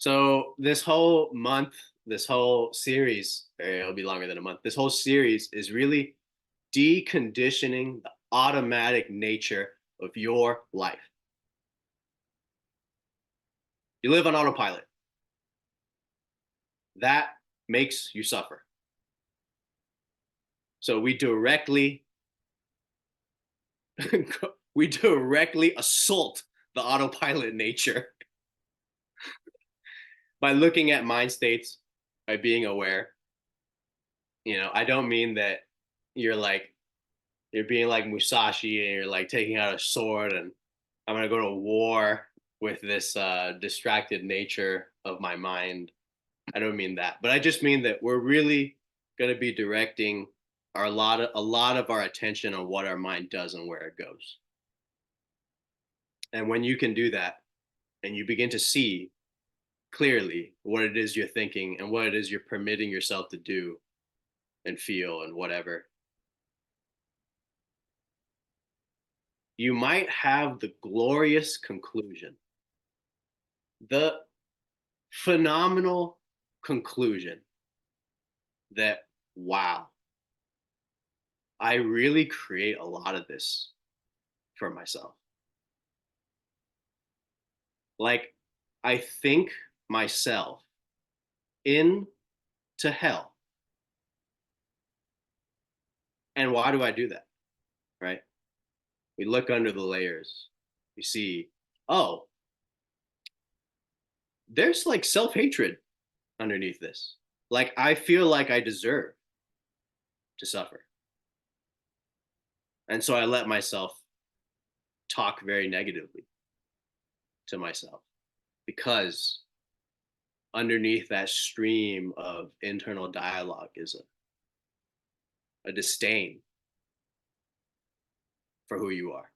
So this whole month, this whole series, or it'll be longer than a month. This whole series is really deconditioning the automatic nature of your life. You live on autopilot. That makes you suffer. So we directly assault the autopilot nature by looking at mind states, by being aware. I don't mean that you're like you're being like Musashi and you're like taking out a sword and I'm gonna go to war with this distracted nature of my mind. I don't mean that, but I just mean that we're really gonna be directing a lot of our attention on what our mind does and where it goes. And when you can do that and you begin to see clearly what it is you're thinking and what it is you're permitting yourself to do and feel and whatever, you might have the glorious conclusion, the phenomenal conclusion that, wow, I really create a lot of this for myself. Like, I think myself into hell. And why do I do that? Right? We look under the layers. We see, oh, there's like self hatred underneath this. Like, I feel like I deserve to suffer. And so I let myself talk very negatively to myself because underneath that stream of internal dialogue is a disdain for who you are.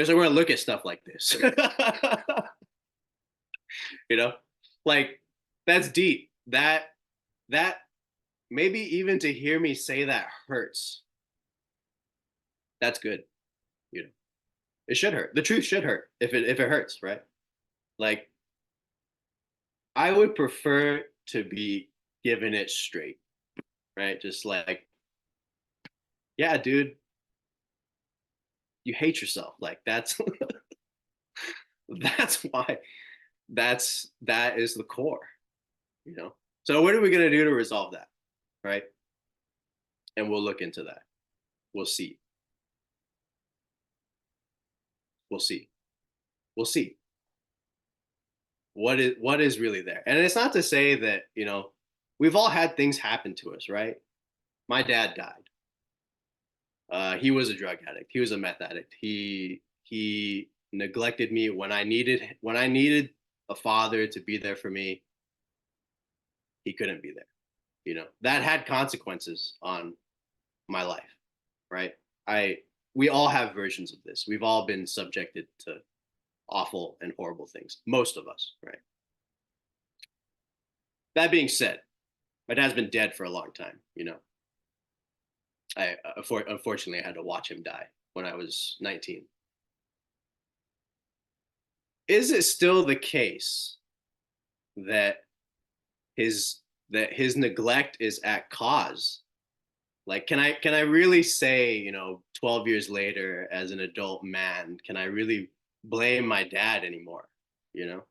So we're gonna look at stuff like this. you know, like that's deep. That maybe even to hear me say that hurts. That's good. You know, it should hurt. The truth should hurt if it hurts, right? Like I would prefer to be given it straight, right? Just like, yeah, dude, you hate yourself. Like that's that's why that is the core, you know. So what are we gonna do to resolve that, right? And we'll look into that. We'll see. We'll see. We'll see what is really there. And it's not to say that we've all had things happen to us, right? My dad died. He was a drug addict. He was a meth addict. He neglected me when I needed a father to be there for me. He couldn't be there. That had consequences on my life, right? I We all have versions of this. We've all been subjected to awful and horrible things. Most of us, right? That being said, my dad's been dead for a long time. Unfortunately I had to watch him die when I was 19. Is it still the case that his his neglect is at cause? Like, can I really say, 12 years later as an adult man, can I really blame my dad anymore? You know,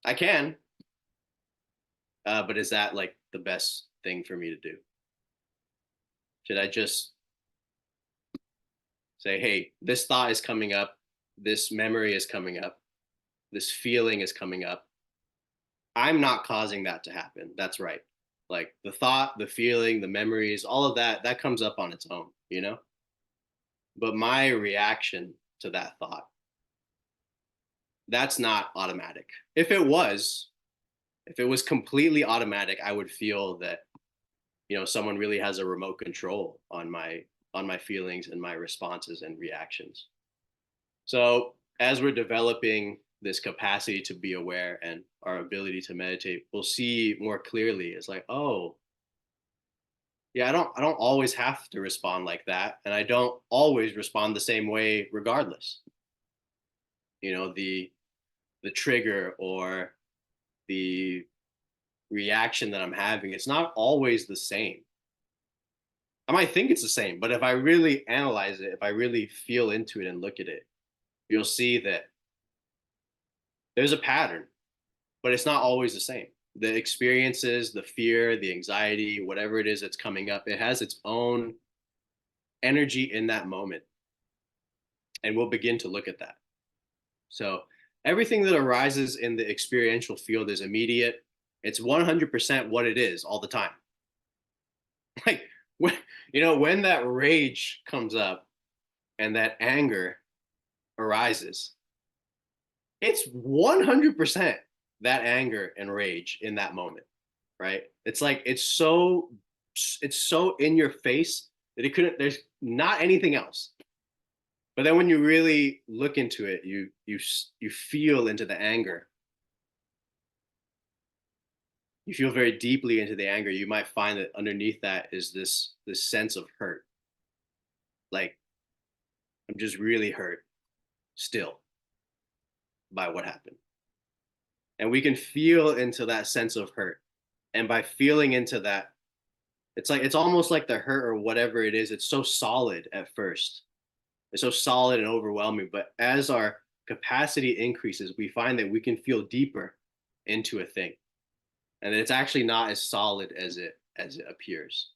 I can, but is that like the best thing for me to do? Should I just say, hey, this thought is coming up, this memory is coming up, this feeling is coming up. I'm not causing that to happen. That's right. Like the thought, the feeling, the memories, all of that comes up on its own. But my reaction to that thought, that's not automatic. If it was completely automatic, I would feel that, someone really has a remote control on my feelings and my responses and reactions. So as we're developing this capacity to be aware and our ability to meditate, we'll see more clearly. It's like, oh, yeah, I don't always have to respond like that, and I don't always respond the same way regardless. the trigger or the reaction that I'm having, it's not always the same. I might think it's the same, but if I really analyze it, if I really feel into it and look at it, you'll see that there's a pattern, but it's not always the same. The experiences, the fear, the anxiety, whatever it is that's coming up, it has its own energy in that moment. And we'll begin to look at that. So everything that arises in the experiential field is immediate. It's 100% what it is all the time. Like when, when that rage comes up and that anger arises, it's 100% that anger and rage in that moment, right? It's like it's so in your face that it couldn't there's not anything else. But then when you really look into it, you feel into the anger. You feel very deeply into the anger. You might find that underneath that is this sense of hurt. Like I'm just really hurt still by what happened. And we can feel into that sense of hurt. And by feeling into that, it's almost like the hurt or whatever it is, it's so solid at first. It's so solid and overwhelming. But as our capacity increases, we find that we can feel deeper into a thing. And it's actually not as solid as it appears.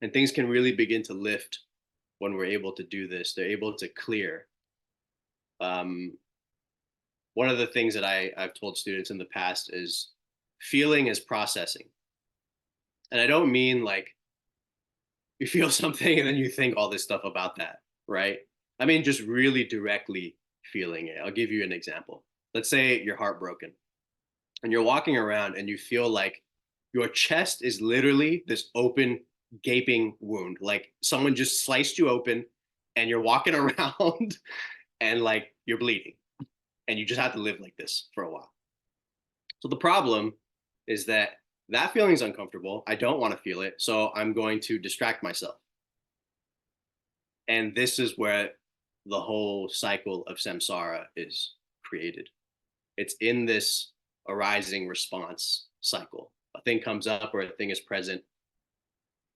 And things can really begin to lift when we're able to do this. They're able to clear. Um, One of the things that I've told students in the past is feeling is processing. And I don't mean like you feel something and then you think all this stuff about that, right? I mean just really directly feeling it. I'll give you an example. Let's say you're heartbroken and you're walking around and you feel like your chest is literally this open, gaping wound. Like someone just sliced you open and you're walking around and like you're bleeding and you just have to live like this for a while. So the problem is that that feeling is uncomfortable. I don't want to feel it. So I'm going to distract myself. And this is where the whole cycle of samsara is created. It's in this arising response cycle. A thing comes up or a thing is present,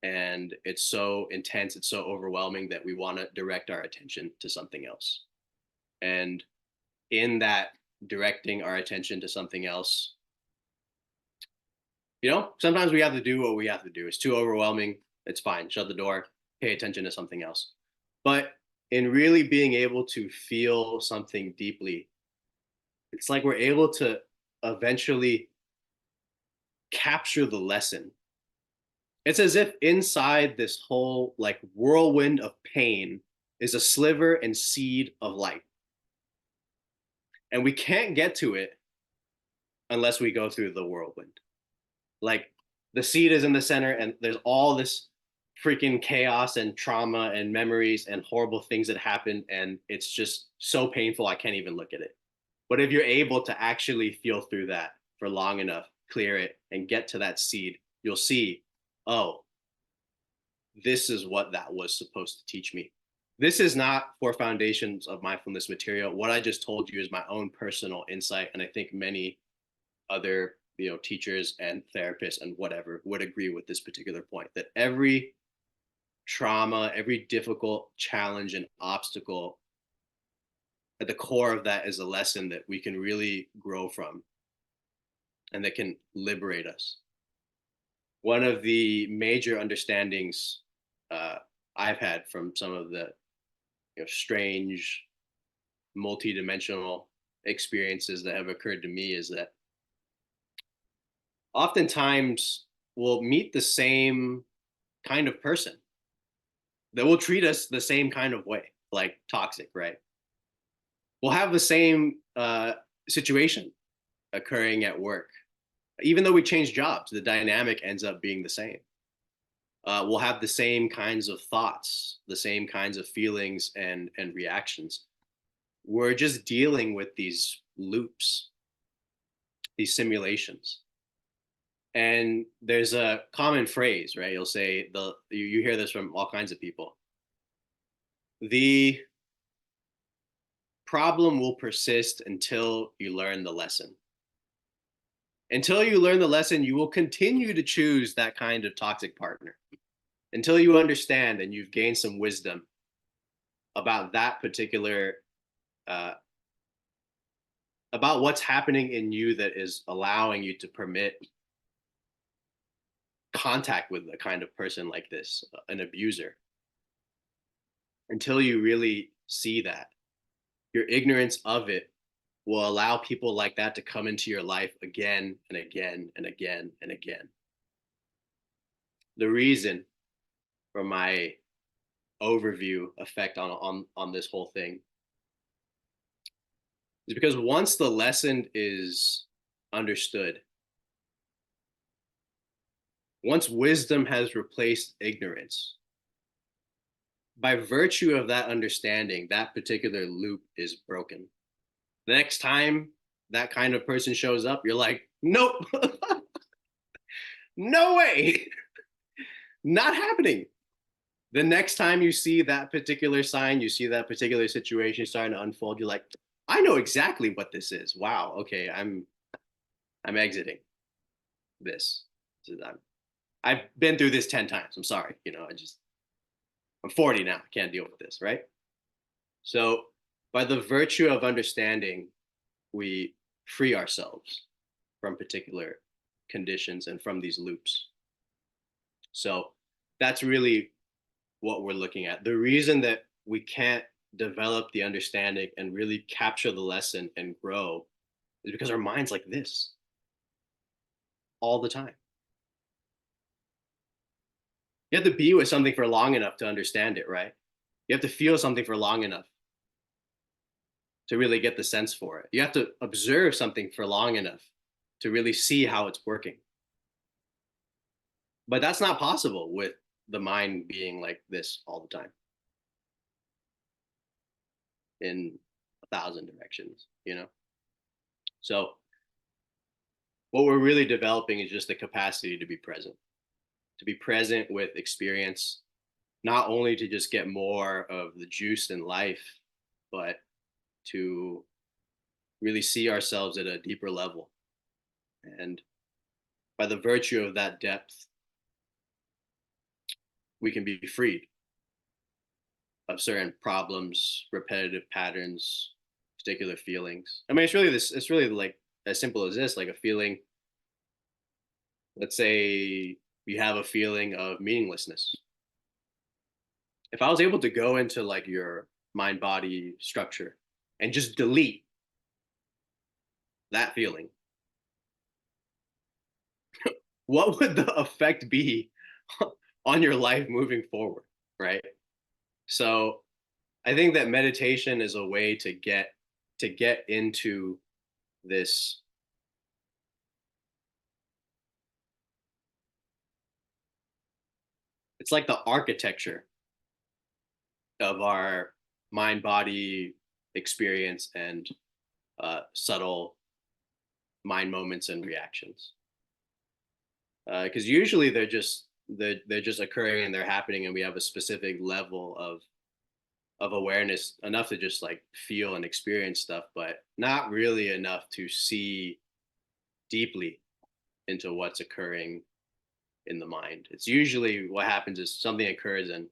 and it's so intense, it's so overwhelming that we want to direct our attention to something else. And in that directing our attention to something else, sometimes we have to do what we have to do. It's too overwhelming. It's fine. Shut the door, pay attention to something else. But in really being able to feel something deeply, it's like we're able to eventually capture the lesson. It's as if inside this whole like whirlwind of pain is a sliver and seed of light. And we can't get to it unless we go through the whirlwind. Like the seed is in the center and there's all this freaking chaos and trauma and memories and horrible things that happened, and it's just so painful I can't even look at it. But if you're able to actually feel through that for long enough, clear it and get to that seed, you'll see, oh, this is what that was supposed to teach me. This is not for foundations of mindfulness material. What I just told you is my own personal insight, and I think many other teachers and therapists and whatever would agree with this particular point, that every trauma, every difficult challenge and obstacle, at the core of that is a lesson that we can really grow from and that can liberate us. One of the major understandings I've had from some of the strange, multidimensional experiences that have occurred to me is that oftentimes we'll meet the same kind of person that will treat us the same kind of way, like toxic, right? We'll have the same situation occurring at work. Even though we change jobs, the dynamic ends up being the same. We'll have the same kinds of thoughts, the same kinds of feelings and reactions. We're just dealing with these loops, these simulations. And there's a common phrase, right? You'll say you hear this from all kinds of people. The problem will persist until you learn the lesson. Until you learn the lesson, you will continue to choose that kind of toxic partner until you understand and you've gained some wisdom about that particular, uh, about what's happening in you that is allowing you to permit contact with a kind of person like this, an abuser. Until you really see that, your ignorance of it will allow people like that to come into your life again and again and again and again. The reason for my overview effect on this whole thing is because once the lesson is understood, once wisdom has replaced ignorance, by virtue of that understanding, that particular loop is broken. The next time that kind of person shows up, you're like, nope, no way, not happening. The next time you see that particular sign, you see that particular situation starting to unfold, you're like, I know exactly what this is. Wow, okay, I'm exiting this. I've been through this 10 times. I'm sorry, I'm 40 now. I can't deal with this, right? So by the virtue of understanding, we free ourselves from particular conditions and from these loops. So that's really what we're looking at. The reason that we can't develop the understanding and really capture the lesson and grow is because our mind's like this all the time. You have to be with something for long enough to understand it, right? You have to feel something for long enough to really get the sense for it. You have to observe something for long enough to really see how it's working. But that's not possible with the mind being like this all the time in 1,000 directions, you know? So what we're really developing is just the capacity to be present with experience, not only to just get more of the juice in life, but to really see ourselves at a deeper level. And by the virtue of that depth, we can be freed of certain problems, repetitive patterns, particular feelings. I mean, it's really like as simple as this, like a feeling, let's say you have a feeling of meaninglessness. If I was able to go into like your mind body structure and just delete that feeling, what would the effect be on your life moving forward, right? So I think that meditation is a way to get into this. It's like the architecture of our mind body experience and subtle mind moments and reactions, because usually they're just occurring and they're happening and we have a specific level of awareness, enough to just like feel and experience stuff, but not really enough to see deeply into what's occurring in the mind. It's usually what happens is something occurs, and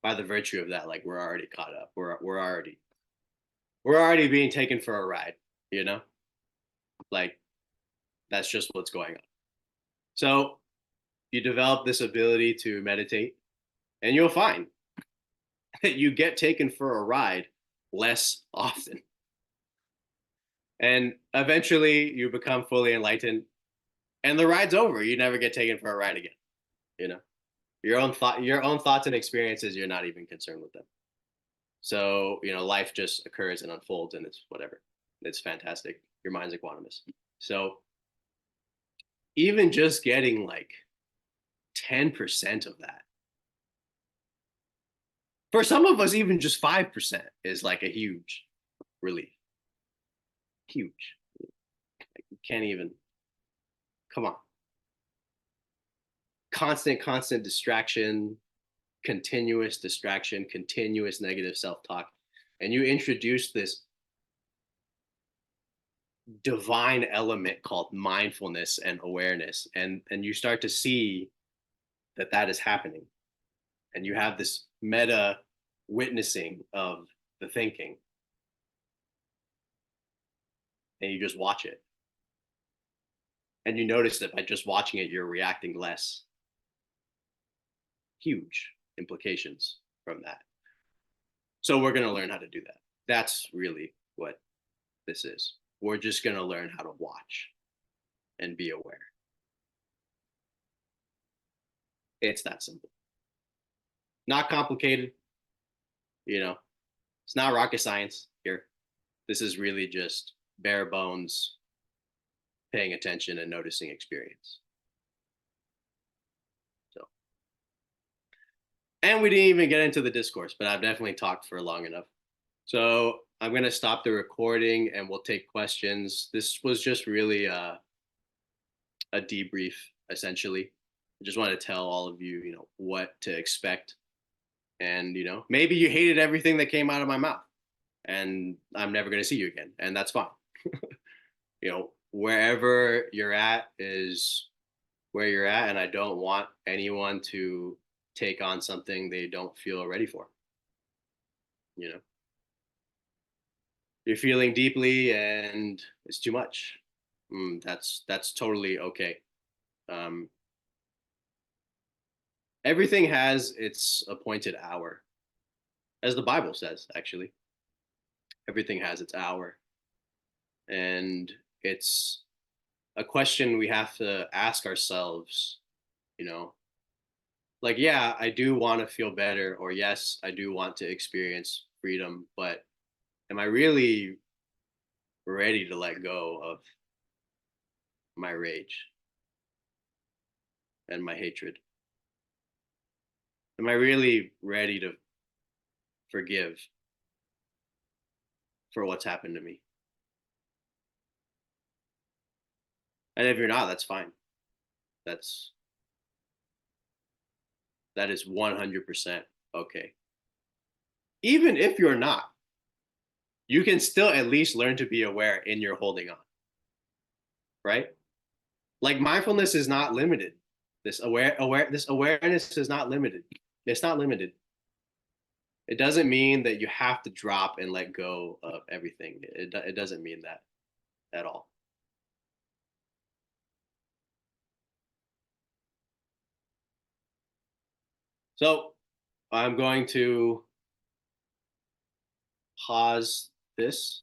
by the virtue of that, like we're already caught up. We're already being taken for a ride, you know? Like that's just what's going on. So you develop this ability to meditate, and you'll find that you get taken for a ride less often. And eventually you become fully enlightened and the ride's over. You never get taken for a ride again, you know? Your own thoughts and experiences, you're not even concerned with them. So, life just occurs and unfolds and it's whatever. It's fantastic. Your mind's equanimous. So even just getting like 10% of that, for some of us, even just 5% is like a huge relief. Huge. Like, you can't even, come on. Constant distraction, continuous distraction, continuous negative self talk. And you introduce this divine element called mindfulness and awareness, and you start to see that that is happening, and you have this meta witnessing of the thinking, and you just watch it, and you notice that by just watching it you're reacting less. Huge implications from that. So we're going to learn how to do that. That's really what this is. We're just going to learn how to watch and be aware. It's that simple. Not complicated, you know. It's not rocket science here. This is really just bare bones paying attention and noticing experience. So, and we didn't even get into the discourse, but I've definitely talked for long enough. So I'm going to stop the recording and we'll take questions. This was just really a debrief, essentially. I just want to tell all of you, what to expect. And, maybe you hated everything that came out of my mouth and I'm never going to see you again. And that's fine. Wherever you're at is where you're at. And I don't want anyone to take on something they don't feel ready for. You know, you're feeling deeply and it's too much. That's totally okay. Um, Everything has its appointed hour, as the Bible says. Actually, everything has its hour, and it's a question we have to ask ourselves. You know, like, yeah, I do want to feel better, or yes, I do want to experience freedom, but am I really ready to let go of my rage and my hatred? Am I really ready to forgive for what's happened to me? And if you're not, that's fine. That's that is 100% okay. Even if you're not, you can still at least learn to be aware in your holding on, right? Like mindfulness is not limited. This awareness is not limited. It's not limited. It doesn't mean that you have to drop and let go of everything. It doesn't mean that at all. So I'm going to pause this